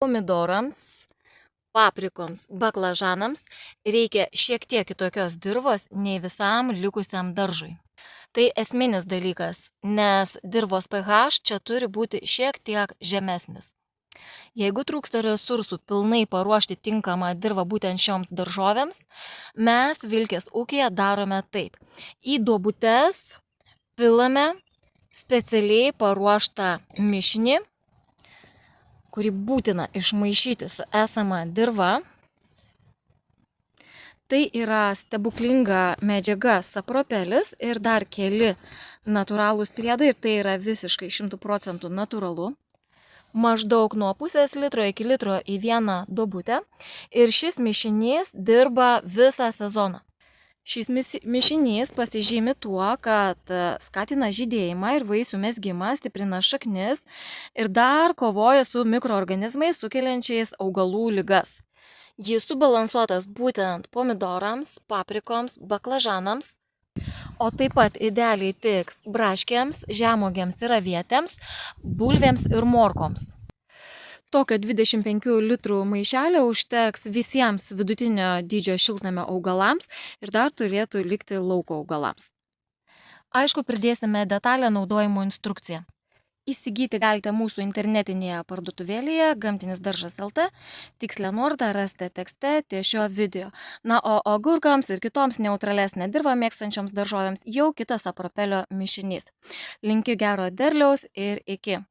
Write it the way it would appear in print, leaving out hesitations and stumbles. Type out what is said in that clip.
Pomidorams, paprikoms, baklažanams reikia šiek tiek kitokios dirvos nei visam likusiam daržui. Tai esminis dalykas, nes dirvos pH čia turi būti šiek tiek žemesnis. Jeigu trūksta resursų pilnai paruošti tinkamą dirvą būtent šioms daržovėms, mes Vilkės ūkyje darome taip. Į duobutes pilame specialiai paruoštą mišinį, kurį būtina išmaišyti su esama dirva. Tai yra stebuklinga medžiaga sapropelis ir dar keli natūralūs priedai, ir tai yra visiškai 100% natūralu. Maždaug nuo pusės litro iki litro į vieną duobutę, ir šis mišinys dirba visą sezoną. Šis mišinys pasižymi tuo, kad skatina žydėjimą ir vaisių mezgimą, stiprina šaknis ir dar kovoja su mikroorganizmais sukeliančiais augalų ligas. Jis subalansuotas būtent pomidorams, paprikoms, baklažanams, o taip pat idealiai tiks braškėms, žemuogėms ir avietėms, bulvėms ir morkoms. Tokio 25 litrų maišelio užteks visiems vidutinio dydžio šiltnamio augalams ir dar turėtų likti lauko augalams. Aišku, pridėsime detalę naudojimo instrukciją. Įsigyti galite mūsų internetinėje parduotuvėlėje Gamtinis daržas LT, tikslę nuorodą rasite tekste ties šio video. Na, o agurkams ir kitoms neutralesnę dirvą mėgstančioms daržovėms jau kitas sapropelio mišinys. Linkiu gero derliaus ir iki.